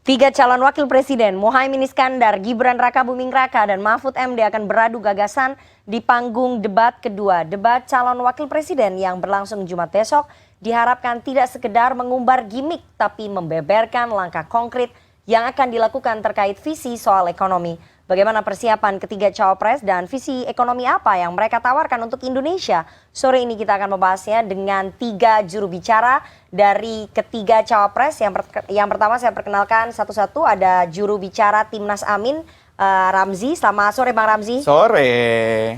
Tiga calon wakil presiden, Muhaimin Iskandar, Gibran Rakabuming Raka, dan Mahfud MD akan beradu gagasan di panggung debat kedua. Debat calon wakil presiden yang berlangsung Jumat besok diharapkan tidak sekedar mengumbar gimmick, tapi membeberkan langkah konkret yang akan dilakukan terkait visi soal ekonomi. Bagaimana persiapan ketiga cawapres dan visi ekonomi apa yang mereka tawarkan untuk Indonesia? Sore ini kita akan membahasnya dengan tiga juru bicara dari ketiga cawapres. Yang pertama saya perkenalkan satu-satu, ada juru bicara Timnas Amin, Ramzi. Selamat sore Bang Ramzi. Sore.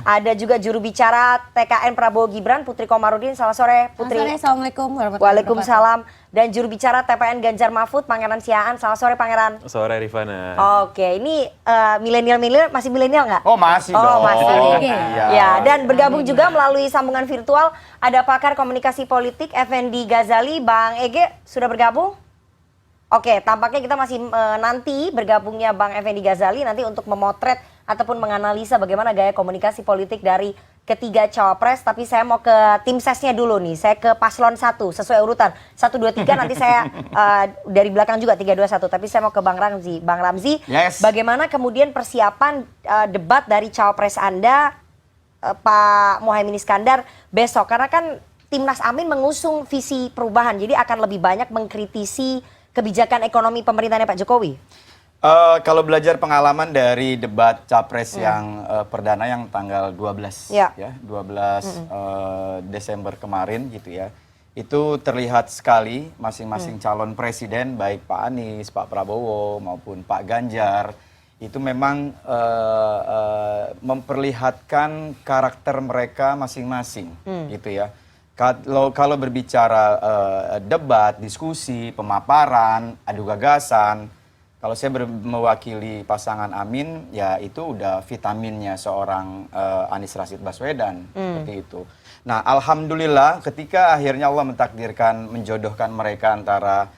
Ada juga juru bicara TKN Prabowo Gibran, Putri Komarudin. Selamat sore Putri. Selamat sore, Assalamualaikum warahmatullahi wabarakatuh. Waalaikumsalam. Dan juru bicara TPN Ganjar Mahfud, Pangeran Siaan. Selamat sore Pangeran. Sore Rifana. Oke, ini milenial masih milenial nggak? Oh masih Oh, dong. masih. Iya. Ya, dan bergabung juga melalui sambungan virtual ada pakar komunikasi politik Effendi Ghazali. Bang Ege sudah bergabung? Oke, tampaknya kita masih nanti bergabungnya Bang Effendi Ghazali nanti untuk memotret ataupun menganalisa bagaimana gaya komunikasi politik dari ketiga cawapres. Tapi saya mau ke tim sesnya dulu nih. Saya ke paslon 1 sesuai urutan 1, 2, 3. Nanti saya dari belakang juga 3, 2, 1. Tapi saya mau ke Bang Ramzi. Bang Ramzi, Yes. bagaimana kemudian persiapan debat dari cawapres Anda, Pak Muhaimin Iskandar besok? Karena kan Timnas Amin mengusung visi perubahan, jadi akan lebih banyak mengkritisi kebijakan ekonomi pemerintahnya Pak Jokowi. Kalau belajar pengalaman dari debat capres yang perdana yang tanggal 12 Ya. 12 Desember kemarin gitu ya. Itu terlihat sekali masing-masing calon presiden baik Pak Anies, Pak Prabowo maupun Pak Ganjar itu memang memperlihatkan karakter mereka masing-masing gitu ya. Kalau berbicara debat, diskusi, pemaparan, adu gagasan, kalau saya mewakili pasangan Amin, ya itu udah vitaminnya seorang Anies Rashid Baswedan, seperti itu. Nah, alhamdulillah ketika akhirnya Allah mentakdirkan menjodohkan mereka antara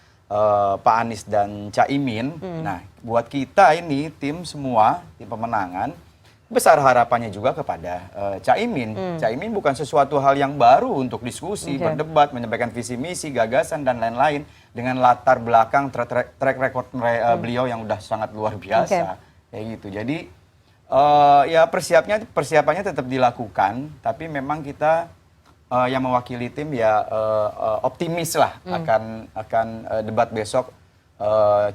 Pak Anies dan Caimin, nah buat kita ini tim semua, tim pemenangan, besar harapannya juga kepada Caimin. Caimin bukan sesuatu hal yang baru untuk diskusi, berdebat, menyampaikan visi misi, gagasan dan lain-lain dengan latar belakang track record beliau yang udah sangat luar biasa. Kayak gitu. Jadi ya persiapannya tetap dilakukan, tapi memang kita yang mewakili tim ya optimis lah akan debat besok.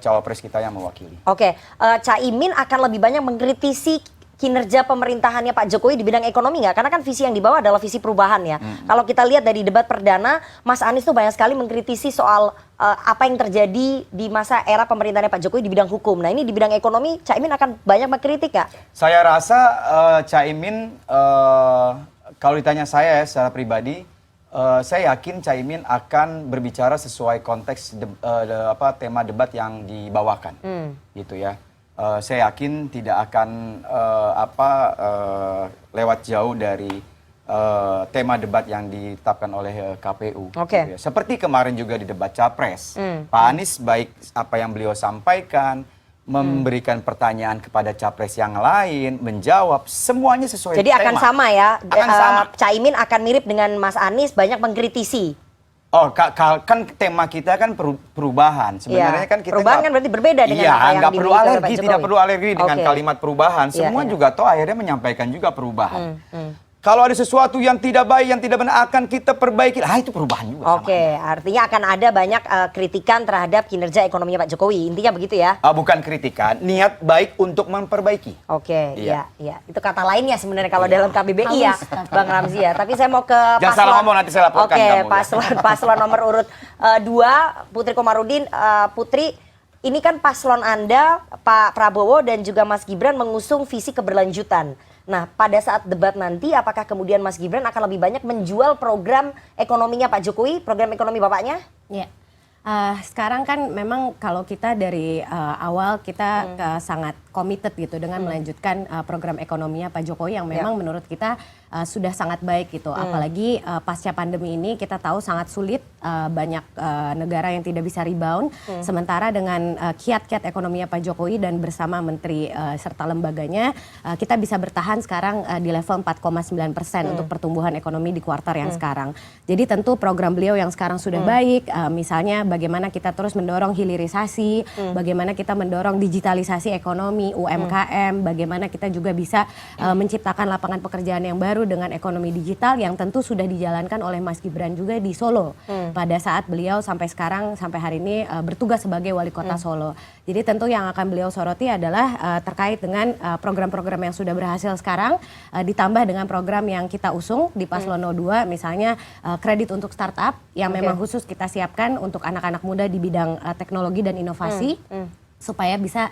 Cawapres kita yang mewakili. Oke, Caimin akan lebih banyak mengkritisi kinerja pemerintahannya Pak Jokowi di bidang ekonomi nggak? Karena kan visi yang dibawa adalah visi perubahan ya. Kalau kita lihat dari debat perdana, Mas Anies tuh banyak sekali mengkritisi soal apa yang terjadi di masa era pemerintahannya Pak Jokowi di bidang hukum. Nah ini di bidang ekonomi, Caimin akan banyak mengkritik nggak? Saya rasa Caimin, kalau ditanya saya secara pribadi, saya yakin Caimin akan berbicara sesuai konteks tema debat yang dibawakan, gitu ya. Saya yakin tidak akan lewat jauh dari tema debat yang ditetapkan oleh KPU. Gitu ya. Seperti kemarin juga di debat Capres, Pak Anies baik apa yang beliau sampaikan, memberikan pertanyaan kepada Capres yang lain, menjawab, semuanya sesuai Jadi tema. akan sama ya, Akan sama. Caimin akan mirip dengan Mas Anies, banyak mengkritisi. Oh, kan tema kita kan perubahan. Sebenarnya kan kita perubahan kan berarti berbeda dengan apa yang nggak perlu dimiliki oleh Pak alergi, Jokowi. tidak perlu alergi dengan kalimat perubahan. Semua juga toh akhirnya menyampaikan juga perubahan. Kalau ada sesuatu yang tidak baik, yang tidak benar akan kita perbaiki. Itu perubahan juga. Oke, artinya akan ada banyak kritikan terhadap kinerja ekonominya Pak Jokowi. Intinya begitu ya? Bukan kritikan, niat baik untuk memperbaiki. Oke, iya. Itu kata lainnya sebenarnya kalau dalam KBBI ya, Bang Ramzi ya. Tapi saya mau ke Jangan salah ngomong, nanti saya laporkan kamu. Oke, paslon nomor urut 2, Putri Komarudin. Putri, ini kan paslon Anda, Pak Prabowo dan juga Mas Gibran mengusung visi keberlanjutan. Nah, pada saat debat nanti, apakah kemudian Mas Gibran akan lebih banyak menjual program ekonominya Pak Jokowi, program ekonomi bapaknya? Ya, sekarang kan memang kalau kita dari awal kita sangat committed gitu dengan melanjutkan program ekonominya Pak Jokowi yang memang menurut kita sudah sangat baik gitu. Apalagi pasca pandemi ini kita tahu sangat sulit, banyak negara yang tidak bisa rebound. Sementara dengan kiat-kiat ekonominya Pak Jokowi dan bersama Menteri serta lembaganya, kita bisa bertahan sekarang di level 4,9% untuk pertumbuhan ekonomi di kuartal yang sekarang. Jadi tentu program beliau yang sekarang sudah baik, misalnya bagaimana kita terus mendorong hilirisasi, bagaimana kita mendorong digitalisasi ekonomi, UMKM, bagaimana kita juga bisa menciptakan lapangan pekerjaan yang baru dengan ekonomi digital yang tentu sudah dijalankan oleh Mas Gibran juga di Solo pada saat beliau sampai sekarang sampai hari ini bertugas sebagai wali kota Solo. Jadi tentu yang akan beliau soroti adalah terkait dengan program-program yang sudah berhasil sekarang ditambah dengan program yang kita usung di Paslon 02 misalnya kredit untuk startup yang memang khusus kita siapkan untuk anak-anak muda di bidang teknologi dan inovasi. Supaya bisa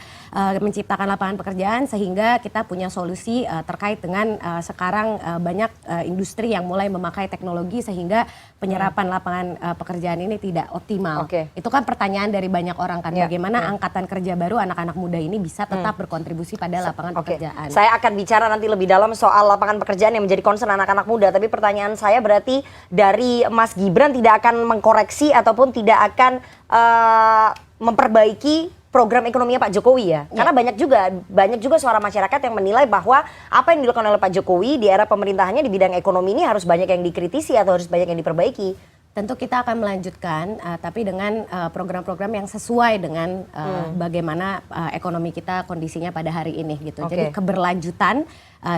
menciptakan lapangan pekerjaan sehingga kita punya solusi terkait dengan sekarang banyak industri yang mulai memakai teknologi sehingga penyerapan lapangan pekerjaan ini tidak optimal. Itu kan pertanyaan dari banyak orang kan, bagaimana angkatan kerja baru anak-anak muda ini bisa tetap berkontribusi pada lapangan pekerjaan. Saya akan bicara nanti lebih dalam soal lapangan pekerjaan yang menjadi concern anak-anak muda, tapi pertanyaan saya berarti dari Mas Gibran tidak akan mengkoreksi ataupun tidak akan memperbaiki program ekonominya Pak Jokowi ya. Karena banyak juga suara masyarakat yang menilai bahwa apa yang dilakukan oleh Pak Jokowi di era pemerintahannya di bidang ekonomi ini harus banyak yang dikritisi atau harus banyak yang diperbaiki. Tentu kita akan melanjutkan, tapi dengan program-program yang sesuai dengan bagaimana ekonomi kita kondisinya pada hari ini gitu. Jadi keberlanjutan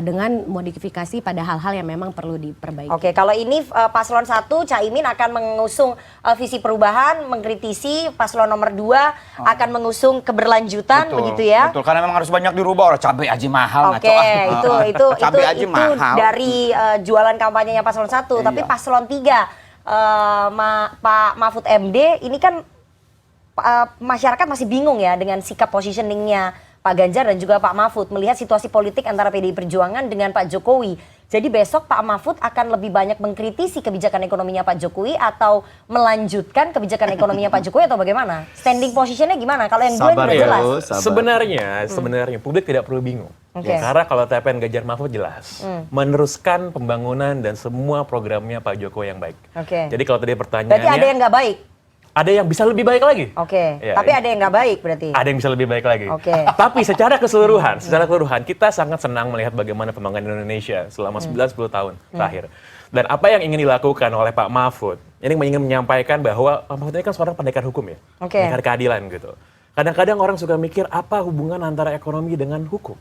dengan modifikasi pada hal-hal yang memang perlu diperbaiki. Kalau ini Paslon 1 Caimin akan mengusung visi perubahan, mengkritisi Paslon nomor 2 akan mengusung keberlanjutan, begitu ya? Betul, karena memang harus banyak dirubah. Orang cabai aja mahal. Itu cabai aja mahal. dari jualan kampanyenya Paslon 1, tapi Paslon 3 Pak Mahfud MD ini kan masyarakat masih bingung ya dengan sikap positioningnya Pak Ganjar dan juga Pak Mahfud melihat situasi politik antara PDI Perjuangan dengan Pak Jokowi. Jadi besok Pak Mahfud akan lebih banyak mengkritisi kebijakan ekonominya Pak Jokowi atau melanjutkan kebijakan ekonominya Pak Jokowi atau bagaimana? Standing positionnya gimana? Kalau yang dua udah jelas. Sebenarnya publik tidak perlu bingung. Karena kalau TPN Ganjar Mahfud jelas meneruskan pembangunan dan semua programnya Pak Jokowi yang baik. Jadi kalau tadi pertanyaannya, berarti ada yang nggak baik? Ada yang bisa lebih baik lagi. Tapi ada yang nggak baik berarti? Ada yang bisa lebih baik lagi. Tapi secara keseluruhan kita sangat senang melihat bagaimana pembangunan Indonesia selama 9-10 tahun terakhir. Dan apa yang ingin dilakukan oleh Pak Mahfud, ini ingin menyampaikan bahwa Pak Mahfud ini kan seorang pendekar hukum ya, pendekar keadilan gitu. Kadang-kadang orang suka mikir apa hubungan antara ekonomi dengan hukum.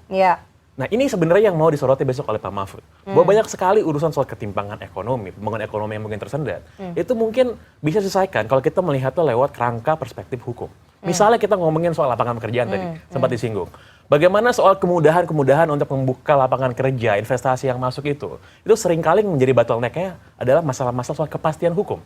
Nah ini sebenarnya yang mau disoroti besok oleh Pak Mahfud. Bahwa banyak sekali urusan soal ketimpangan ekonomi, pembangunan ekonomi yang mungkin tersendat. Itu mungkin bisa diselesaikan kalau kita melihatnya lewat kerangka perspektif hukum. Misalnya kita ngomongin soal lapangan pekerjaan tadi, sempat disinggung. Bagaimana soal kemudahan-kemudahan untuk membuka lapangan kerja, investasi yang masuk itu seringkali menjadi bottleneck-nya adalah masalah-masalah soal kepastian hukum.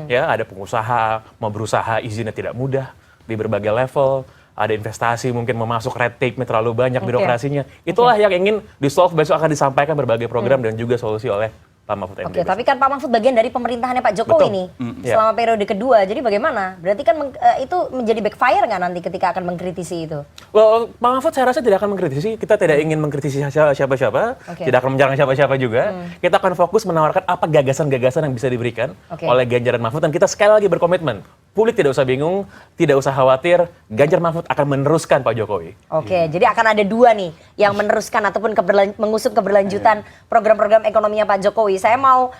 Ya, ada pengusaha mau berusaha izinnya tidak mudah di berbagai level. Ada investasi mungkin memasuk red tape-nya terlalu banyak birokrasinya. Itulah yang ingin di-solve besok akan disampaikan berbagai program dan juga solusi oleh Pak Mahfud MD. Tapi kan Pak Mahfud bagian dari pemerintahannya Pak Jokowi nih selama periode kedua. Jadi bagaimana? Berarti kan itu menjadi backfire nggak nanti ketika akan mengkritisi itu? Pak Mahfud saya rasa tidak akan mengkritisi. Kita tidak ingin mengkritisi siapa-siapa, tidak akan menyerang siapa-siapa juga. Kita akan fokus menawarkan apa gagasan-gagasan yang bisa diberikan oleh Ganjar dan Mahfud. Dan kita sekali lagi berkomitmen. Publik tidak usah bingung, tidak usah khawatir, Ganjar Mahfud akan meneruskan Pak Jokowi. Jadi akan ada dua nih yang meneruskan ataupun mengusung keberlanjutan program-program ekonominya Pak Jokowi. Saya mau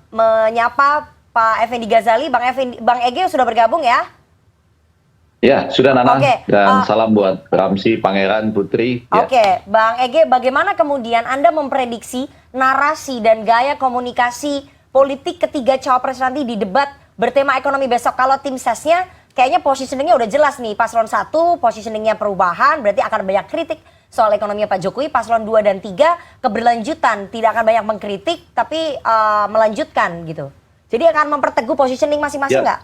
menyapa Pak Effendi Ghazali, Bang Ege sudah bergabung ya? Ya, sudah Nana. Dan salam buat Ramsi, Pangeran, Putri. Bang Ege, bagaimana kemudian Anda memprediksi narasi dan gaya komunikasi politik ketiga cawapres nanti di debat bertema ekonomi besok? Kalau tim sesnya kayaknya positioningnya udah jelas nih. Paslon 1 positioningnya perubahan, berarti akan banyak kritik soal ekonominya Pak Jokowi. Paslon 2 dan 3 keberlanjutan, tidak akan banyak mengkritik tapi melanjutkan gitu. Jadi akan memperteguh positioning masing-masing nggak?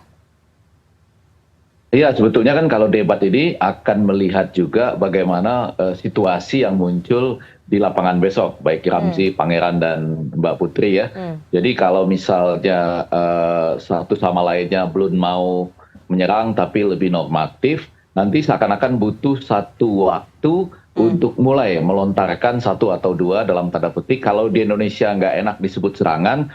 Iya, sebetulnya kan kalau debat ini akan melihat juga bagaimana situasi yang muncul di lapangan besok, baik Ramsi, Pangeran, dan Mbak Putri ya. Jadi kalau misalnya satu sama lainnya belum mau menyerang tapi lebih normatif, nanti seakan-akan butuh satu waktu untuk mulai melontarkan satu atau dua dalam tanda petik. Kalau di Indonesia nggak enak disebut serangan,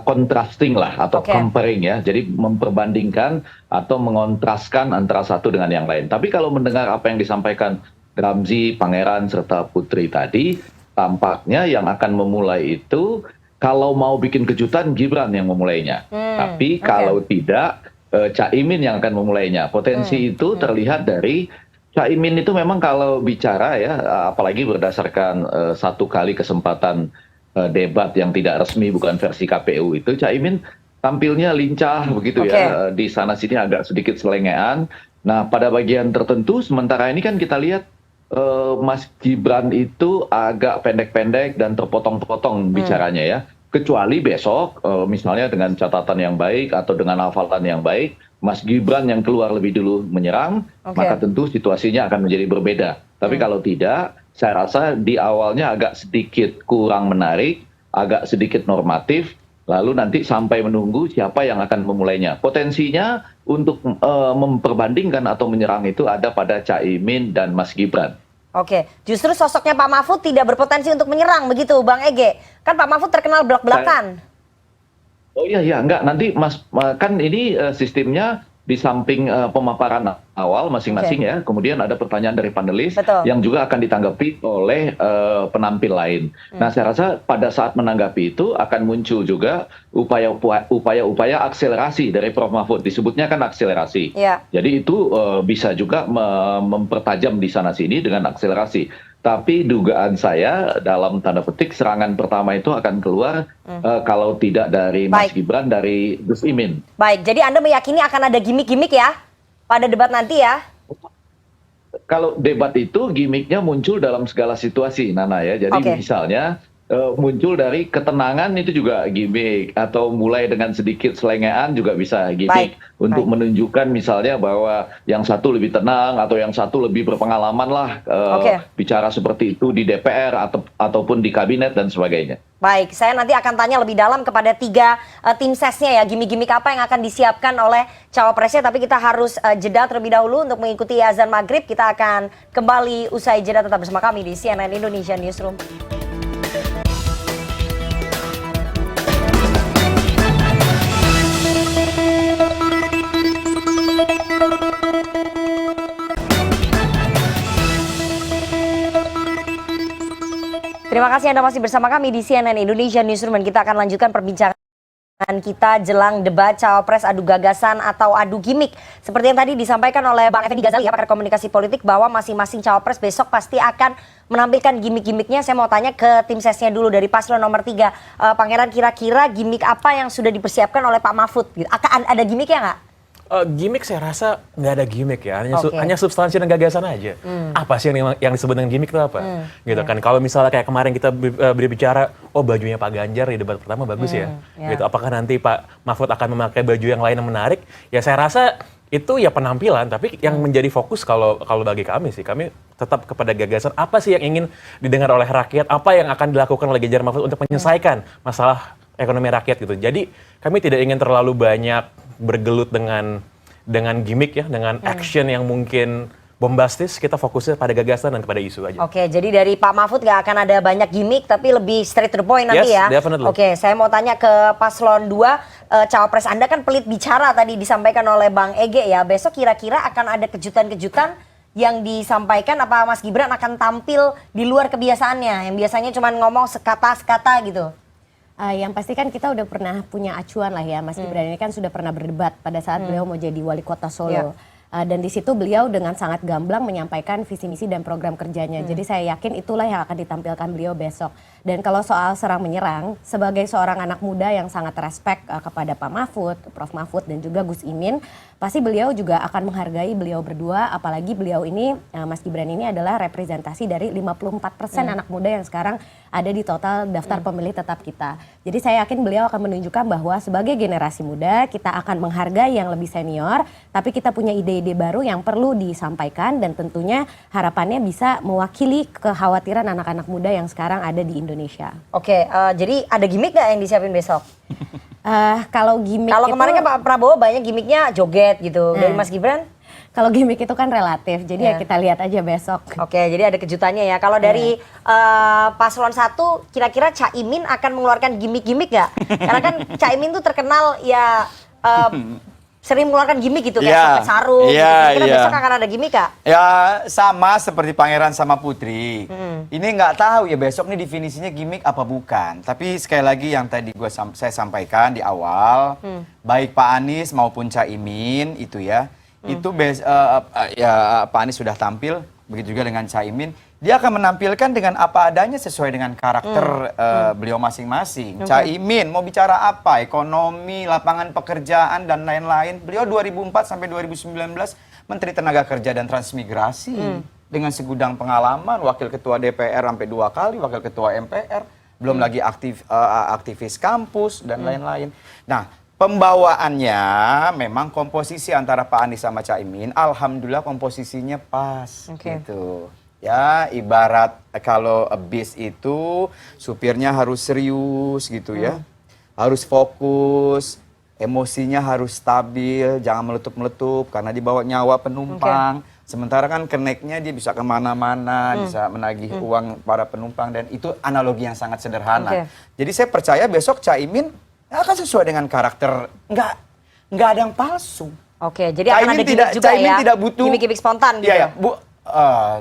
contrasting lah atau comparing ya. Jadi memperbandingkan atau mengontraskan antara satu dengan yang lain. Tapi kalau mendengar apa yang disampaikan Ramzi, Pangeran, serta Putri tadi, tampaknya yang akan memulai itu kalau mau bikin kejutan Gibran yang memulainya. Tapi kalau tidak, Caimin yang akan memulainya. Potensi itu terlihat dari Caimin itu memang kalau bicara ya, apalagi berdasarkan satu kali kesempatan debat yang tidak resmi bukan versi KPU itu, Caimin tampilnya lincah begitu ya, di sana sini agak sedikit selengean. Nah pada bagian tertentu sementara ini kan kita lihat Mas Gibran itu agak pendek-pendek dan terpotong-potong bicaranya ya. Kecuali besok misalnya dengan catatan yang baik atau dengan hafalan yang baik, Mas Gibran yang keluar lebih dulu menyerang, maka tentu situasinya akan menjadi berbeda. Tapi kalau tidak, saya rasa di awalnya agak sedikit kurang menarik, agak sedikit normatif, lalu nanti sampai menunggu siapa yang akan memulainya. Potensinya untuk memperbandingkan atau menyerang itu ada pada Caimin dan Mas Gibran. Oke, justru sosoknya Pak Mahfud tidak berpotensi untuk menyerang begitu, Bang Ege. Kan Pak Mahfud terkenal belak-belakan. Oh iya, enggak. Nanti Mas, kan ini sistemnya di samping pemaparan awal masing-masing ya, kemudian ada pertanyaan dari panelis yang juga akan ditanggapi oleh penampil lain. Nah, saya rasa pada saat menanggapi itu akan muncul juga upaya-upaya akselerasi dari Prof. Mahfud. Disebutnya kan akselerasi. Jadi itu bisa juga mempertajam di sana-sini dengan akselerasi. Tapi dugaan saya dalam tanda petik serangan pertama itu akan keluar kalau tidak dari Mas Gibran, dari Gus Imin. Baik, jadi Anda meyakini akan ada gimmick-gimmick ya pada debat nanti ya? Kalau debat itu gimmicknya muncul dalam segala situasi, Nana ya. Jadi misalnya muncul dari ketenangan itu juga gimmick, atau mulai dengan sedikit selengean juga bisa gimmick untuk menunjukkan misalnya bahwa yang satu lebih tenang atau yang satu lebih berpengalaman lah bicara seperti itu di DPR ataupun di kabinet dan sebagainya. Baik, saya nanti akan tanya lebih dalam kepada tiga tim sesnya ya, gimmick-gimmick apa yang akan disiapkan oleh cawapresnya, tapi kita harus jeda terlebih dahulu untuk mengikuti azan maghrib. Kita akan kembali usai jeda, tetap bersama kami di CNN Indonesia Newsroom. Terima kasih Anda masih bersama kami di CNN Indonesia Newsroom, dan kita akan lanjutkan perbincangan kita jelang debat cawapres adu gagasan atau adu gimmick. Seperti yang tadi disampaikan oleh Bang Effendi Ghazali, pakar komunikasi politik, bahwa masing-masing cawapres besok pasti akan menampilkan gimmick-gimmicknya. Saya mau tanya ke tim sesnya dulu dari paslon nomor 3. Pangeran, kira-kira gimmick apa yang sudah dipersiapkan oleh Pak Mahfud? Akan ada gimmicknya nggak? Gimmick saya rasa nggak ada gimmick ya, hanya substansi dan gagasan aja. Apa sih yang disebut dengan gimmick itu apa? Gitu kan. Kalau misalnya kayak kemarin kita berbicara, oh bajunya Pak Ganjar di debat pertama bagus ya. Gitu. Apakah nanti Pak Mahfud akan memakai baju yang lain yang menarik? Ya saya rasa itu ya penampilan, tapi yang menjadi fokus kalau bagi kami sih, kami tetap kepada gagasan apa sih yang ingin didengar oleh rakyat, apa yang akan dilakukan oleh Ganjar Mahfud untuk menyelesaikan masalah ekonomi rakyat gitu. Jadi kami tidak ingin terlalu banyak bergelut dengan gimmick ya, dengan action yang mungkin bombastis. Kita fokusnya pada gagasan dan kepada isu aja. Oke, jadi dari Pak Mahfud gak akan ada banyak gimmick, tapi lebih straight to the point nanti ya. Definitely. Oke, saya mau tanya ke paslon 2, cawapres Anda kan pelit bicara tadi disampaikan oleh Bang Ege ya. Besok kira-kira akan ada kejutan-kejutan yang disampaikan, apa Mas Gibran akan tampil di luar kebiasaannya yang biasanya cuma ngomong sekata-sekata gitu? Yang pasti kan kita udah pernah punya acuan lah ya, Mas Gibran ini kan sudah pernah berdebat pada saat beliau mau jadi wali kota Solo. Dan di situ beliau dengan sangat gamblang menyampaikan visi misi dan program kerjanya. Jadi saya yakin itulah yang akan ditampilkan beliau besok. Dan kalau soal serang menyerang, sebagai seorang anak muda yang sangat respect kepada Pak Mahfud, Prof. Mahfud dan juga Gus Imin, pasti beliau juga akan menghargai beliau berdua, apalagi beliau ini, Mas Gibran ini adalah representasi dari 54% anak muda yang sekarang ada di total daftar pemilih tetap kita. Jadi saya yakin beliau akan menunjukkan bahwa sebagai generasi muda kita akan menghargai yang lebih senior, tapi kita punya ide-ide baru yang perlu disampaikan dan tentunya harapannya bisa mewakili kekhawatiran anak-anak muda yang sekarang ada di Indonesia. Oke, jadi ada gimmick nggak yang disiapin besok? Kalau gimmick Kalau kemarin kan Pak Prabowo banyak gimmicknya joget gitu. Dari Mas Gibran? Kalau gimmick itu kan relatif, jadi ya kita lihat aja besok. Oke, jadi ada kejutannya ya. Kalau dari paslon 1, kira-kira Caimin akan mengeluarkan gimmick-gimmick nggak? Karena kan Caimin tuh terkenal ya sering mengeluarkan gimmick gitu, kayak sampai sarung. Kira-kira besok akan ada gimmick Kak? Ya sama seperti pangeran sama putri. Ini nggak tahu ya besok nih definisinya gimmick apa bukan. Tapi sekali lagi yang tadi saya sampaikan di awal, baik Pak Anies maupun Caimin itu ya, itu ya Pak Anies sudah tampil, begitu juga dengan Caimin. Dia akan menampilkan dengan apa adanya sesuai dengan karakter beliau masing-masing. Caimin mau bicara apa? Ekonomi, lapangan pekerjaan, dan lain-lain. Beliau 2004 sampai 2019 Menteri Tenaga Kerja dan Transmigrasi. Dengan segudang pengalaman, Wakil Ketua DPR sampai 2 kali, Wakil Ketua MPR. Belum lagi aktivis kampus, dan lain-lain. Nah, pembawaannya memang komposisi antara Pak Anies sama Caimin, alhamdulillah komposisinya pas. Gitu. Ya, ibarat kalau bis itu supirnya harus serius gitu ya. Harus fokus, emosinya harus stabil, jangan meletup-meletup karena dibawa nyawa penumpang. Sementara kan keneknya dia bisa kemana-mana, bisa menagih uang para penumpang, dan itu analogi yang sangat sederhana. Jadi saya percaya besok Caimin akan sesuai dengan karakter, nggak ada yang palsu. Oke, jadi akan ada gimmick juga Caimin ya? tidak butuh Gimmick-gimmick spontan gitu. Iya, Bu.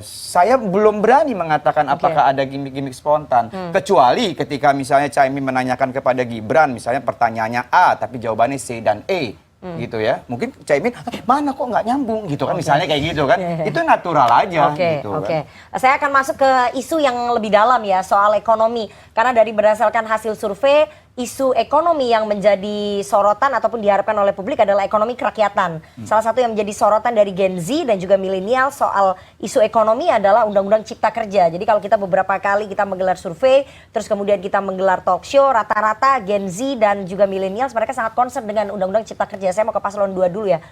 Saya belum berani mengatakan apakah ada gimmick-gimmick spontan. Kecuali ketika misalnya Caimin menanyakan kepada Gibran, misalnya pertanyaannya A, tapi jawabannya C dan E. Gitu ya. Mungkin Caimin, mana kok nggak nyambung gitu kan, misalnya kayak gitu kan. Itu natural aja gitu kan. Saya akan masuk ke isu yang lebih dalam ya, soal ekonomi. Karena dari berdasarkan hasil survei, isu ekonomi yang menjadi sorotan ataupun diharapkan oleh publik adalah ekonomi kerakyatan. Salah satu yang menjadi sorotan dari Gen Z dan juga milenial soal isu ekonomi adalah Undang-Undang Cipta Kerja. Jadi kalau kita beberapa kali kita menggelar survei, terus kemudian kita menggelar talk show, rata-rata Gen Z dan juga milenial mereka sangat concern dengan Undang-Undang Cipta Kerja. Saya mau ke paslon 2 dulu ya.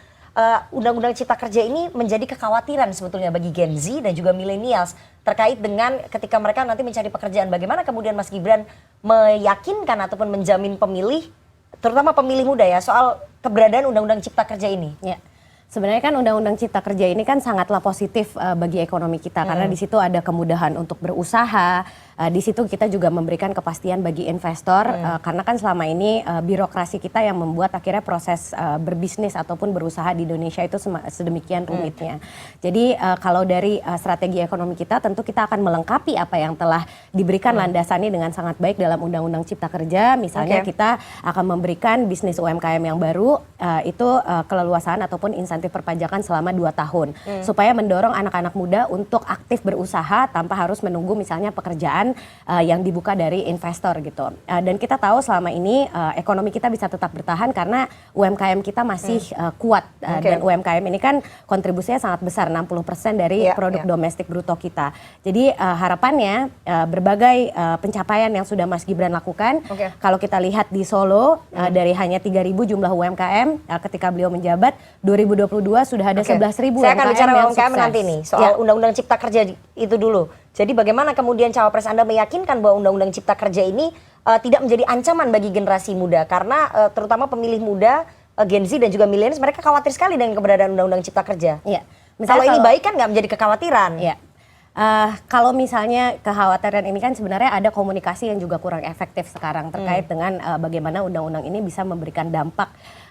Undang-Undang Cipta Kerja ini menjadi kekhawatiran sebetulnya bagi Gen Z dan juga millennials terkait dengan ketika mereka nanti mencari pekerjaan. Bagaimana kemudian Mas Gibran meyakinkan ataupun menjamin pemilih, terutama pemilih muda ya, soal keberadaan Undang-Undang Cipta Kerja ini? Ya. Sebenarnya kan Undang-Undang Cipta Kerja ini kan sangatlah positif bagi ekonomi kita karena di situ ada kemudahan untuk berusaha, di situ kita juga memberikan kepastian bagi investor karena kan selama ini birokrasi kita yang membuat akhirnya proses berbisnis ataupun berusaha di Indonesia itu sedemikian rumitnya. Jadi kalau dari strategi ekonomi kita tentu kita akan melengkapi apa yang telah diberikan landasannya dengan sangat baik dalam Undang-Undang Cipta Kerja. Misalnya kita akan memberikan bisnis UMKM yang baru itu keleluasaan ataupun insentif perpajakan selama 2 tahun supaya mendorong anak-anak muda untuk aktif berusaha tanpa harus menunggu misalnya pekerjaan yang dibuka dari investor gitu. Dan kita tahu selama ini ekonomi kita bisa tetap bertahan karena UMKM kita masih kuat dan UMKM ini kan kontribusinya sangat besar 60% dari produk domestik bruto kita. Jadi harapannya berbagai pencapaian yang sudah Mas Gibran lakukan, kalau kita lihat di Solo dari hanya 3.000 jumlah UMKM ketika beliau menjabat 2022 sudah ada 11.000 Saya akan bicara yang UMKM sukses. nanti nih, soal Undang-Undang Cipta Kerja itu dulu. Jadi bagaimana kemudian cawapres Anda meyakinkan bahwa Undang-Undang Cipta Kerja ini tidak menjadi ancaman bagi generasi muda? Karena terutama pemilih muda, Gen Z dan juga milenial mereka khawatir sekali dengan keberadaan Undang-Undang Cipta Kerja. Iya. Kalau ini baik kan nggak menjadi kekhawatiran. Iya. Kalau misalnya kekhawatiran ini kan sebenarnya ada komunikasi yang juga kurang efektif sekarang terkait dengan bagaimana undang-undang ini bisa memberikan dampak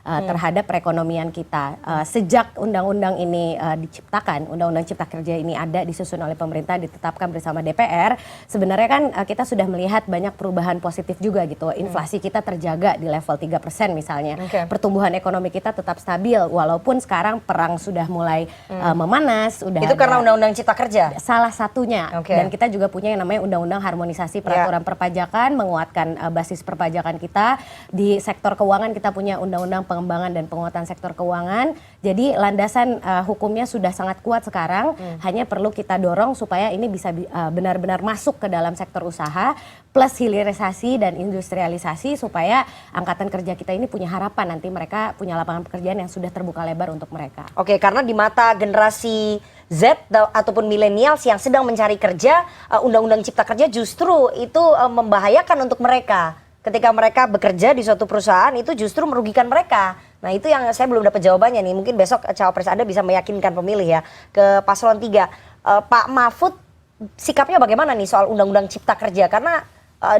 terhadap perekonomian kita. Sejak undang-undang ini diciptakan, Undang-Undang Cipta Kerja ini ada disusun oleh pemerintah, ditetapkan bersama DPR, sebenarnya kan kita sudah melihat banyak perubahan positif juga gitu. Inflasi kita terjaga di level 3% misalnya. Pertumbuhan ekonomi kita tetap stabil walaupun sekarang perang sudah mulai memanas. Itu karena Undang-Undang Cipta Kerja? Salah satunya. Dan kita juga punya yang namanya Undang-Undang Harmonisasi Peraturan Perpajakan, menguatkan basis perpajakan kita. Di sektor keuangan kita punya Undang-Undang Pengembangan dan Penguatan Sektor Keuangan. Jadi landasan hukumnya sudah sangat kuat sekarang, hanya perlu kita dorong supaya ini bisa benar-benar masuk ke dalam sektor usaha, plus hilirisasi dan industrialisasi supaya angkatan kerja kita ini punya harapan nanti mereka punya lapangan pekerjaan yang sudah terbuka lebar untuk mereka. Oke, karena di mata generasi Z ataupun milenials yang sedang mencari kerja, Undang-Undang Cipta Kerja justru itu membahayakan untuk mereka. Ketika mereka bekerja di suatu perusahaan itu justru merugikan mereka. Nah itu yang saya belum dapat jawabannya nih. Mungkin besok cawapres Anda bisa meyakinkan pemilih ya ke paslon 3. Pak Mahfud sikapnya bagaimana nih soal Undang-Undang Cipta Kerja? Karena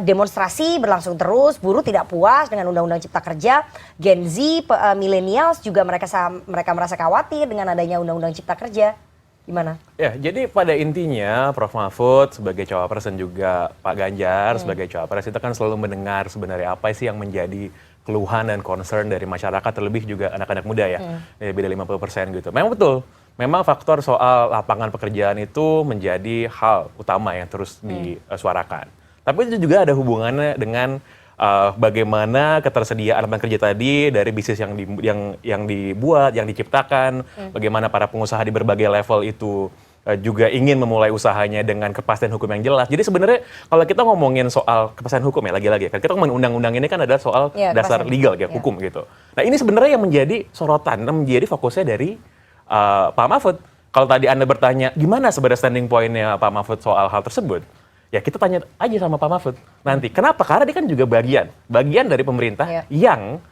demonstrasi berlangsung terus, buruh tidak puas dengan Undang-Undang Cipta Kerja, Gen Z, millennials juga mereka merasa khawatir dengan adanya Undang-Undang Cipta Kerja. Gimana? Ya, jadi pada intinya Prof. Mahfud sebagai cawapres dan juga Pak Ganjar sebagai cawapres itu kan selalu mendengar sebenarnya apa sih yang menjadi keluhan dan concern dari masyarakat, terlebih juga anak-anak muda ya, lebih dari 50% gitu. Memang betul, memang faktor soal lapangan pekerjaan itu menjadi hal utama yang terus disuarakan. Tapi itu juga ada hubungannya dengan bagaimana ketersediaan lapangan kerja tadi dari bisnis yang dibuat, yang diciptakan, bagaimana para pengusaha di berbagai level itu juga ingin memulai usahanya dengan kepastian hukum yang jelas. Jadi sebenarnya kalau kita ngomongin soal kepastian hukum ya lagi-lagi kan kita ngomongin undang-undang ini kan adalah soal dasar legal ya, hukum gitu. Nah ini sebenarnya yang menjadi sorotan, menjadi fokusnya dari Pak Mahfud. Kalau tadi Anda bertanya gimana sebenarnya standing point-nya Pak Mahfud soal hal tersebut, ya kita tanya aja sama Pak Mahfud nanti. Kenapa? Karena dia kan juga bagian dari pemerintah yang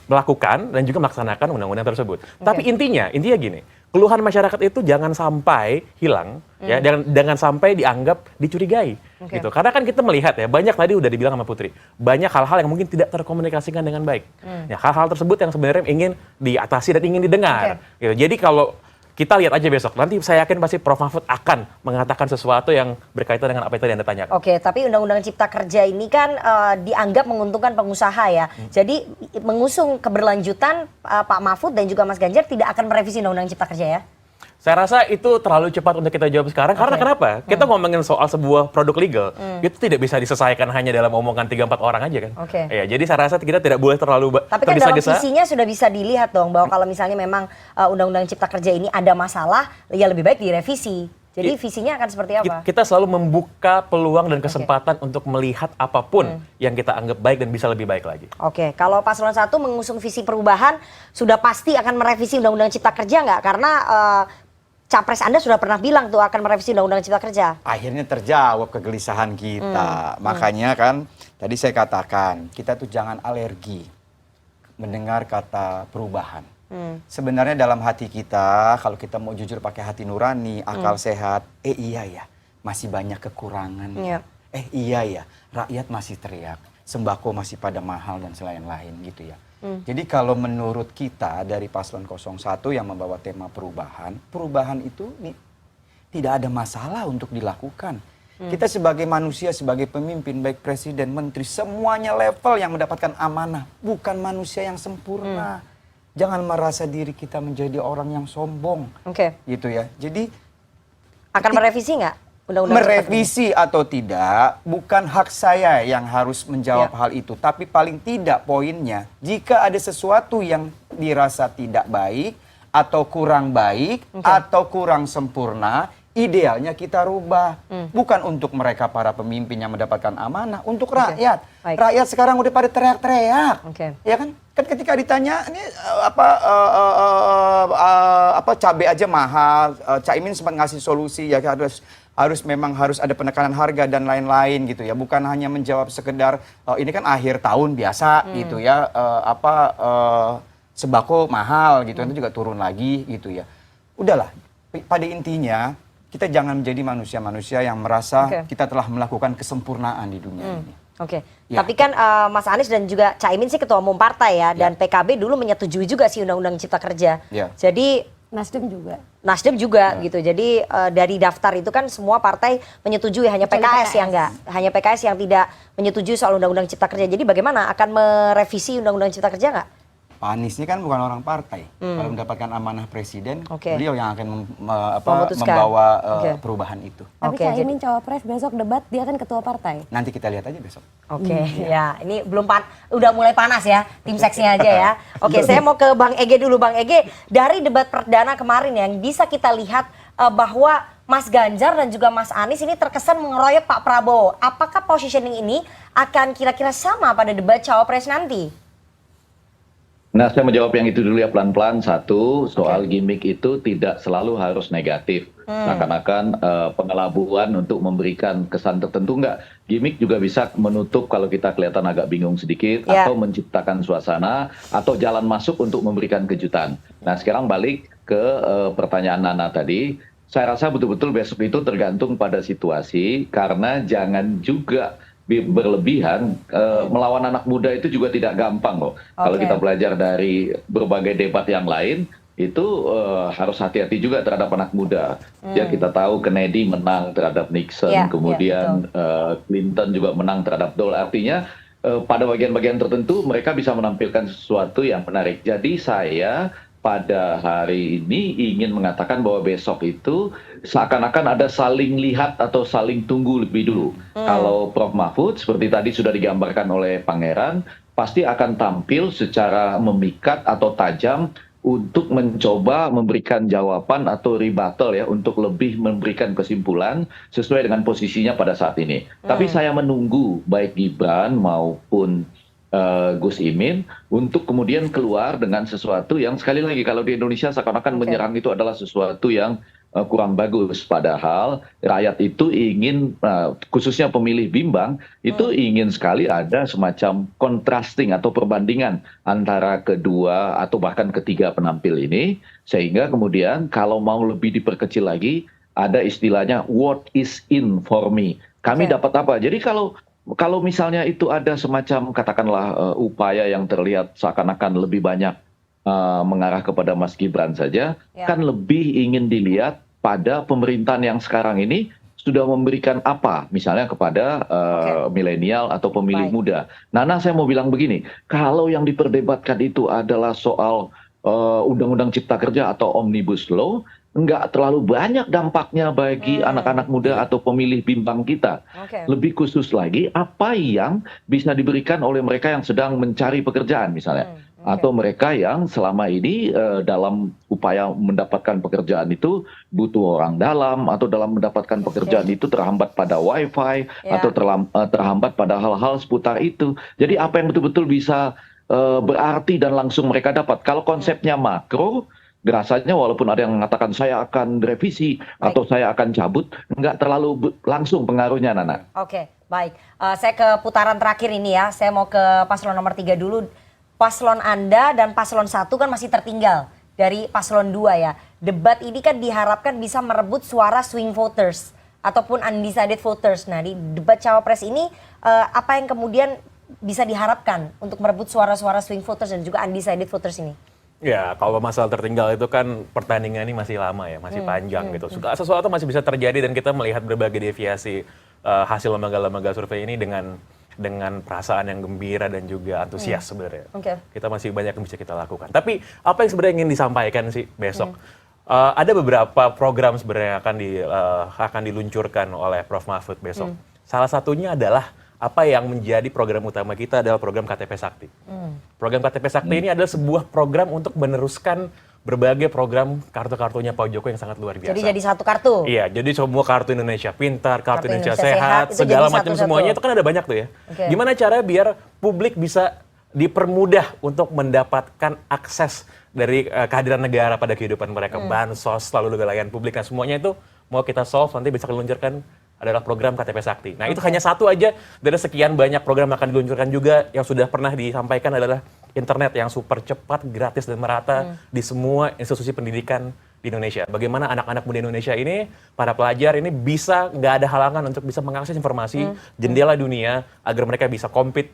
melakukan dan juga melaksanakan undang-undang tersebut. Tapi intinya gini, keluhan masyarakat itu jangan sampai hilang, ya, jangan sampai dianggap dicurigai, gitu. Karena kan kita melihat ya, banyak tadi udah dibilang sama Putri, banyak hal-hal yang mungkin tidak terkomunikasikan dengan baik. Ya, hal-hal tersebut yang sebenarnya ingin diatasi dan ingin didengar. Gitu. Jadi kalau kita lihat aja besok, nanti saya yakin pasti Prof. Mahfud akan mengatakan sesuatu yang berkaitan dengan apa yang tadi Anda tanyakan. Oke, tapi Undang-Undang Cipta Kerja ini kan dianggap menguntungkan pengusaha ya. Jadi mengusung keberlanjutan Pak Mahfud dan juga Mas Ganjar tidak akan merevisi Undang-Undang Cipta Kerja ya? Saya rasa itu terlalu cepat untuk kita jawab sekarang. Karena kenapa? Kita ngomongin soal sebuah produk legal, itu tidak bisa diselesaikan hanya dalam omongan 3-4 orang aja kan. Ya, jadi saya rasa kita tidak boleh terlalu tapi kan dalam visinya sudah bisa dilihat dong bahwa kalau misalnya memang Undang-Undang Cipta Kerja ini ada masalah, ya lebih baik direvisi. Jadi visinya akan seperti apa? Kita selalu membuka peluang dan kesempatan untuk melihat apapun yang kita anggap baik dan bisa lebih baik lagi. Oke, kalau paslon 1 mengusung visi perubahan, sudah pasti akan merevisi Undang-Undang Cipta Kerja nggak? Karena Capres Anda sudah pernah bilang tuh akan merevisi Undang-Undang Cipta Kerja. Akhirnya terjawab kegelisahan kita. Makanya kan tadi saya katakan, kita tuh jangan alergi mendengar kata perubahan. Sebenarnya dalam hati kita, kalau kita mau jujur pakai hati nurani, akal sehat, iya ya, masih banyak kekurangan. Iya ya, rakyat masih teriak, sembako masih pada mahal dan lain-lain gitu ya. Jadi kalau menurut kita dari paslon 01 yang membawa tema perubahan, perubahan itu tidak ada masalah untuk dilakukan. Kita sebagai manusia, sebagai pemimpin, baik presiden, menteri, semuanya level yang mendapatkan amanah, bukan manusia yang sempurna. Jangan merasa diri kita menjadi orang yang sombong. Gitu ya. Jadi akan merevisi nggak? Merevisi atau tidak bukan hak saya yang harus menjawab hal itu, tapi paling tidak poinnya jika ada sesuatu yang dirasa tidak baik atau kurang baik atau kurang sempurna, idealnya kita rubah. Bukan untuk mereka para pemimpin yang mendapatkan amanah, untuk rakyat. Rakyat sekarang udah pada teriak-teriak. Ya kan? Kan ketika ditanya ini apa cabai aja mahal, Caimin sempat ngasih solusi ya harus ada penekanan harga dan lain-lain gitu ya, bukan hanya menjawab sekedar ini kan akhir tahun biasa gitu ya, sembako mahal gitu, itu juga turun lagi gitu ya. Udahlah, pada intinya kita jangan menjadi manusia-manusia yang merasa kita telah melakukan kesempurnaan di dunia ini. Tapi kan Mas Anies dan juga Caimin sih ketua umum partai ya, dan PKB dulu menyetujui juga sih Undang-Undang Cipta Kerja. Jadi Nasdem juga gitu. Jadi dari daftar itu kan semua partai menyetujui, hanya PKS yang enggak. Hanya PKS yang tidak menyetujui soal Undang-Undang Cipta Kerja. Jadi bagaimana? Akan merevisi Undang-Undang Cipta Kerja nggak? Pak Anies ini kan bukan orang partai. Kalau mendapatkan amanah presiden, beliau yang akan membawa perubahan itu. Tapi Caimin cawapres besok debat, dia kan ketua partai. Nanti kita lihat aja besok. Ya ini belum udah mulai panas ya, tim seksinya aja ya. Saya mau ke Bang Ege dulu. Bang Ege, dari debat perdana kemarin yang bisa kita lihat bahwa Mas Ganjar dan juga Mas Anies ini terkesan mengeroyok Pak Prabowo. Apakah positioning ini akan kira-kira sama pada debat cawapres nanti? Nah, saya menjawab yang itu dulu ya pelan-pelan. Satu, soal gimmick itu tidak selalu harus negatif. Seakan-akan pengelabuan untuk memberikan kesan tertentu, enggak. Gimmick juga bisa menutup kalau kita kelihatan agak bingung sedikit, atau menciptakan suasana, atau jalan masuk untuk memberikan kejutan. Nah, sekarang balik ke pertanyaan Nana tadi. Saya rasa betul-betul besok itu tergantung pada situasi, karena jangan juga berlebihan. Melawan anak muda itu juga tidak gampang loh. Kalau kita belajar dari berbagai debat yang lain, itu harus hati-hati juga terhadap anak muda. Ya, kita tahu Kennedy menang terhadap Nixon, kemudian Clinton juga menang terhadap Dole. Artinya pada bagian-bagian tertentu mereka bisa menampilkan sesuatu yang menarik. Jadi saya pada hari ini ingin mengatakan bahwa besok itu seakan-akan ada saling lihat atau saling tunggu lebih dulu. Kalau Prof. Mahfud seperti tadi sudah digambarkan oleh Pangeran, pasti akan tampil secara memikat atau tajam untuk mencoba memberikan jawaban atau rebuttal ya, untuk lebih memberikan kesimpulan sesuai dengan posisinya pada saat ini. Tapi saya menunggu baik Gibran maupun Gus Imin untuk kemudian keluar dengan sesuatu yang sekali lagi kalau di Indonesia seakan-akan menyerang itu adalah sesuatu yang kurang bagus. Padahal rakyat itu ingin, khususnya pemilih bimbang, itu ingin sekali ada semacam contrasting atau perbandingan antara kedua atau bahkan ketiga penampil ini. Sehingga kemudian kalau mau lebih diperkecil lagi, ada istilahnya what is in for me. Kami dapat apa? Jadi kalau misalnya itu ada semacam katakanlah upaya yang terlihat seakan-akan lebih banyak mengarah kepada Mas Gibran saja, kan lebih ingin dilihat pada pemerintahan yang sekarang ini sudah memberikan apa, misalnya kepada milenial atau pemilih muda. Nana, saya mau bilang begini, kalau yang diperdebatkan itu adalah soal undang-undang cipta kerja atau omnibus law, nggak terlalu banyak dampaknya bagi anak-anak muda atau pemilih bimbang kita. Lebih khusus lagi, apa yang bisa diberikan oleh mereka yang sedang mencari pekerjaan misalnya. Atau mereka yang selama ini dalam upaya mendapatkan pekerjaan itu butuh orang dalam, atau dalam mendapatkan pekerjaan itu terhambat pada wifi, atau terhambat pada hal-hal seputar itu. Jadi apa yang betul-betul bisa berarti dan langsung mereka dapat. Kalau konsepnya makro, rasanya walaupun ada yang mengatakan saya akan revisi atau saya akan cabut, nggak terlalu langsung pengaruhnya, Nana. Oke, baik. Saya ke putaran terakhir ini ya. Saya mau ke paslon nomor 3 dulu. Paslon Anda dan paslon 1 kan masih tertinggal dari paslon 2 ya. Debat ini kan diharapkan bisa merebut suara swing voters ataupun undecided voters. Nah, di debat cawapres ini apa yang kemudian bisa diharapkan untuk merebut suara-suara swing voters dan juga undecided voters ini? Ya, kalau masalah tertinggal itu kan pertandingan ini masih lama ya, masih panjang gitu. Sesuatu masih bisa terjadi dan kita melihat berbagai deviasi hasil lembaga-lembaga survei ini dengan perasaan yang gembira dan juga antusias sebenarnya. Kita masih banyak yang bisa kita lakukan. Tapi apa yang sebenarnya ingin disampaikan sih besok? Ada beberapa program sebenarnya akan diluncurkan oleh Prof. Mahfud besok. Salah satunya adalah apa yang menjadi program utama kita adalah program KTP Sakti. Program KTP Sakti ini adalah sebuah program untuk meneruskan berbagai program kartu-kartunya Pak Jokowi yang sangat luar biasa. Jadi jadi satu kartu? Iya, jadi semua kartu Indonesia Pintar, kartu Indonesia Sehat, segala macam semuanya itu kan ada banyak tuh ya. Gimana cara biar publik bisa dipermudah untuk mendapatkan akses dari kehadiran negara pada kehidupan mereka, bansos, lalu layanan publik, nah semuanya itu mau kita solve, nanti bisa diluncurkan adalah program KTP Sakti. Nah itu hanya satu aja dari sekian banyak program yang akan diluncurkan juga. Yang sudah pernah disampaikan adalah internet yang super cepat, gratis dan merata di semua institusi pendidikan di Indonesia. Bagaimana anak-anak muda Indonesia ini, para pelajar ini bisa nggak ada halangan untuk bisa mengakses informasi, jendela dunia, agar mereka bisa compete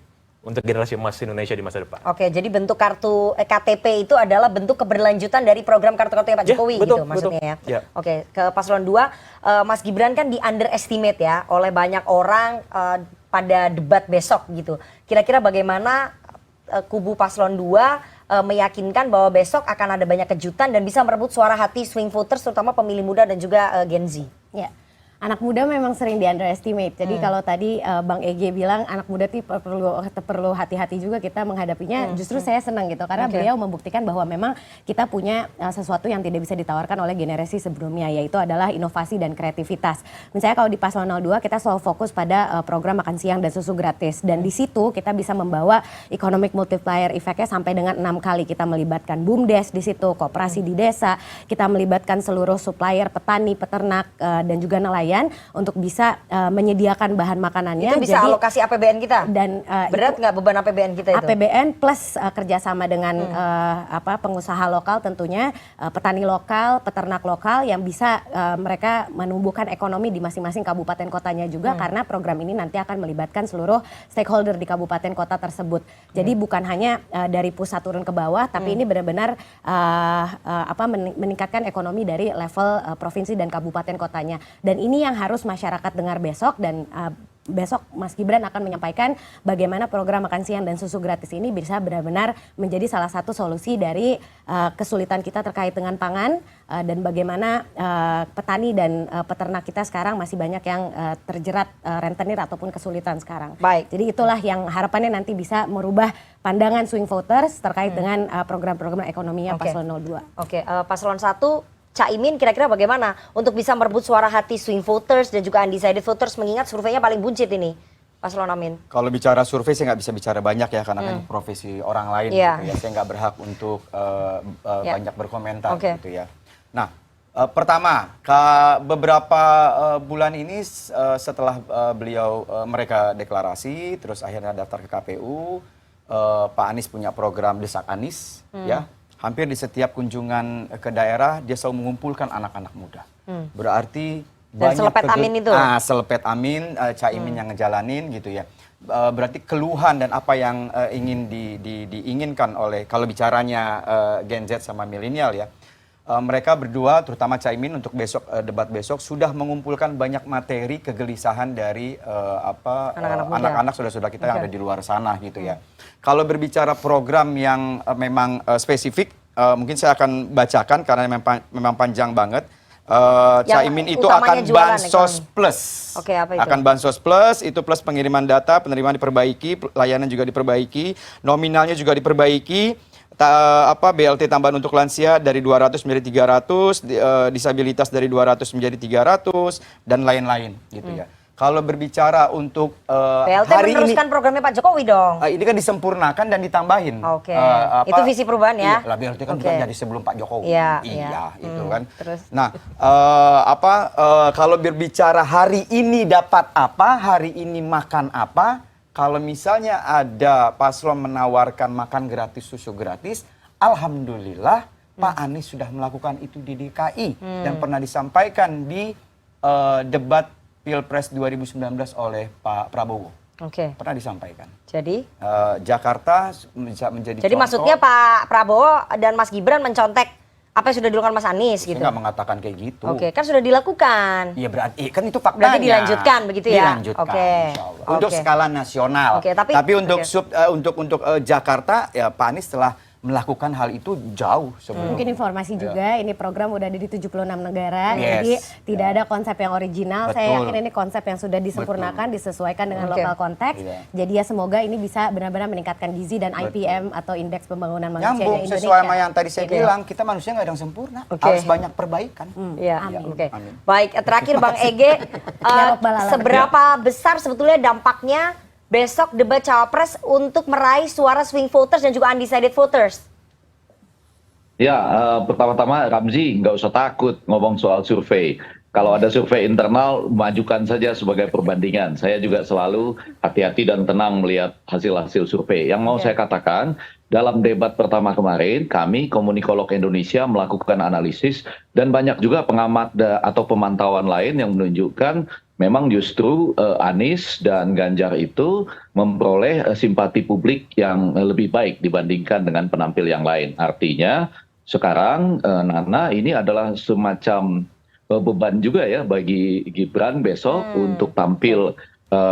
untuk generasi emas Indonesia di masa depan. Oke, jadi bentuk kartu KTP itu adalah bentuk keberlanjutan dari program kartu-kartunya Pak Jokowi betul, gitu maksudnya ya. Ya. Oke, ke paslon 2, Mas Gibran kan di underestimate ya oleh banyak orang pada debat besok gitu. Kira-kira bagaimana kubu paslon 2 meyakinkan bahwa besok akan ada banyak kejutan dan bisa merebut suara hati swing voters terutama pemilih muda dan juga Gen Z? Ya. Anak muda memang sering di underestimate. Jadi kalau tadi Bang Ege bilang anak muda tuh perlu hati-hati juga kita menghadapinya. Justru saya senang gitu karena beliau membuktikan bahwa memang kita punya sesuatu yang tidak bisa ditawarkan oleh generasi sebelumnya, yaitu adalah inovasi dan kreativitas. Misalnya kalau di Paslon 02 kita selalu fokus pada program makan siang dan susu gratis, dan di situ kita bisa membawa economic multiplier effect-nya sampai dengan 6 kali. Kita melibatkan BUMDes di situ, koperasi di desa, kita melibatkan seluruh supplier, petani, peternak dan juga nelayan untuk bisa menyediakan bahan makanannya. Itu bisa alokasi APBN kita? Dan berat nggak beban APBN kita itu? APBN plus kerjasama dengan pengusaha lokal tentunya, petani lokal, peternak lokal yang bisa mereka menumbuhkan ekonomi di masing-masing kabupaten kotanya juga, karena program ini nanti akan melibatkan seluruh stakeholder di kabupaten kota tersebut. Jadi bukan hanya dari pusat turun ke bawah, tapi ini benar-benar meningkatkan ekonomi dari level provinsi dan kabupaten kotanya. Dan ini yang harus masyarakat dengar besok, dan besok Mas Gibran akan menyampaikan bagaimana program makan siang dan susu gratis ini bisa benar-benar menjadi salah satu solusi dari kesulitan kita terkait dengan pangan, dan bagaimana petani dan peternak kita sekarang masih banyak yang terjerat rentenir ataupun kesulitan sekarang. Baik. Jadi itulah yang harapannya nanti bisa merubah pandangan swing voters terkait dengan program-program ekonominya Paslon 02. Oke, Paslon 1 Caimin kira-kira bagaimana untuk bisa merebut suara hati swing voters dan juga undecided voters, mengingat surveinya paling buncit ini, Paslon Amin? Kalau bicara survei saya nggak bisa bicara banyak ya, karena kan profesi orang lain gitu ya. Saya nggak berhak untuk banyak berkomentar gitu ya. Nah, pertama, beberapa bulan ini setelah mereka deklarasi, terus akhirnya daftar ke KPU, Pak Anies punya program Desak Anies, ya. Hampir di setiap kunjungan ke daerah dia selalu mengumpulkan anak-anak muda. Berarti dan selepet Amin itu? Selepet Amin, Caimin yang ngejalanin gitu ya. Berarti keluhan dan apa yang ingin diinginkan oleh, kalau bicaranya Gen Z sama milenial ya, mereka berdua, terutama Caimin untuk debat besok sudah mengumpulkan banyak materi kegelisahan dari anak-anak saudara-saudara kita yang ada di luar sana gitu ya. Kalau berbicara program yang memang spesifik, mungkin saya akan bacakan karena memang panjang banget. Caimin itu akan bansos plus. Oke, apa itu? Akan bansos plus, itu plus pengiriman data, penerimaan diperbaiki, layanan juga diperbaiki, nominalnya juga diperbaiki. BLT tambahan untuk lansia dari 200 menjadi 300, disabilitas dari 200 menjadi 300, dan lain-lain gitu ya. Kalau berbicara untuk BLT hari meneruskan programnya Pak Jokowi dong. Ini kan disempurnakan dan ditambahin. Oke. Itu visi perubahan ya? Iya, BLT kan bukan dari sebelum Pak Jokowi. Iya, itu kan. Terus? Nah, kalau berbicara hari ini dapat apa, hari ini makan apa, kalau misalnya ada paslon menawarkan makan gratis, susu gratis, alhamdulillah Pak Anies sudah melakukan itu di DKI dan pernah disampaikan di debat Pilpres 2019 oleh Pak Prabowo. Oke. Pernah disampaikan. Jadi? Jakarta bisa menjadi Jadi contoh. maksudnya Pak Prabowo dan Mas Gibran mencontek apa yang sudah dilakukan Mas Anies gitu? Saya nggak mengatakan kayak gitu. Oke, kan sudah dilakukan. Iya berarti kan itu faktanya. Berarti dilanjutkan begitu ya? Dilanjutkan, Oke. insya Allah. Untuk skala nasional. Oke, tapi untuk Jakarta ya Pak Anies telah melakukan hal itu jauh sebelum. Mungkin informasi juga, ini program udah ada di 76 negara, jadi tidak ada konsep yang original. Betul. Saya yakin ini konsep yang sudah disempurnakan, disesuaikan dengan lokal konteks. Jadi ya semoga ini bisa benar-benar meningkatkan gizi dan IPM atau Indeks Pembangunan Manusia di Indonesia. Sesuai sama yang tadi saya bilang, kita manusia nggak ada yang sempurna, harus banyak perbaikan. Iya, Amin. oke. Baik, terakhir Bang Ege, seberapa besar sebetulnya dampaknya besok debat cawapres untuk meraih suara swing voters dan juga undecided voters? Ya, pertama-tama Ramzi nggak usah takut ngomong soal survei. Kalau ada survei internal, majukan saja sebagai perbandingan. Saya juga selalu hati-hati dan tenang melihat hasil-hasil survei. Yang mau saya katakan, dalam debat pertama kemarin, kami Komunikolog Indonesia melakukan analisis dan banyak juga pengamat atau pemantauan lain yang menunjukkan memang justru Anies dan Ganjar itu memperoleh simpati publik yang lebih baik dibandingkan dengan penampil yang lain. Artinya sekarang Nana ini adalah semacam beban juga ya bagi Gibran besok untuk tampil,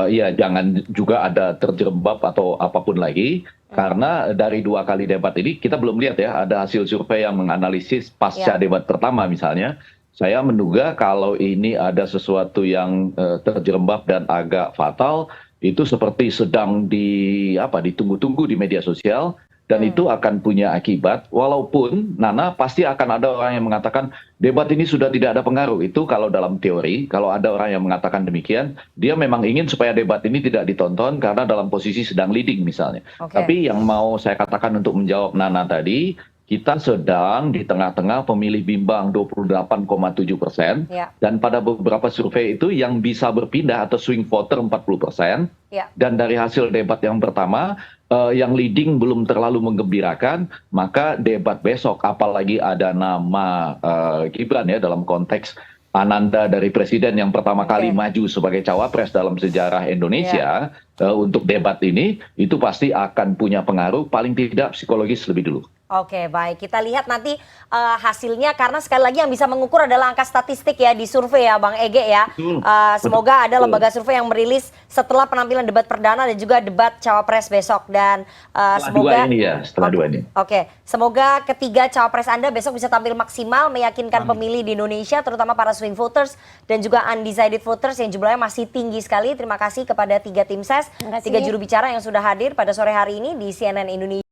ya jangan juga ada terjerembab atau apapun lagi. Karena dari 2 kali debat ini kita belum lihat ya ada hasil survei yang menganalisis pasca debat pertama misalnya. saya menduga kalau ini ada sesuatu yang terjerembab dan agak fatal, itu seperti sedang ditunggu-tunggu di media sosial, dan itu akan punya akibat. Walaupun Nana pasti akan ada orang yang mengatakan debat ini sudah tidak ada pengaruh. Itu kalau dalam teori, kalau ada orang yang mengatakan demikian, dia memang ingin supaya debat ini tidak ditonton karena dalam posisi sedang leading misalnya. Tapi yang mau saya katakan untuk menjawab Nana tadi, kita sedang di tengah-tengah pemilih bimbang 28,7%, dan pada beberapa survei itu yang bisa berpindah atau swing voter 40%, dan dari hasil debat yang pertama, yang leading belum terlalu menggembirakan, maka debat besok, apalagi ada nama Gibran ya dalam konteks ananda dari presiden yang pertama kali maju sebagai cawapres dalam sejarah Indonesia, untuk debat ini, itu pasti akan punya pengaruh paling tidak psikologis lebih dulu. Oke, baik. Kita lihat nanti hasilnya, karena sekali lagi yang bisa mengukur adalah angka statistik ya di survei ya Bang Ege ya. Semoga ada lembaga survei yang merilis setelah penampilan debat perdana dan juga debat cawapres besok, dan semoga setelah dua ini. Oke, semoga ketiga cawapres Anda besok bisa tampil maksimal, meyakinkan pemilih di Indonesia, terutama para swing voters dan juga undecided voters yang jumlahnya masih tinggi sekali. Terima kasih kepada 3 tim ses, 3 juru bicara yang sudah hadir pada sore hari ini di CNN Indonesia.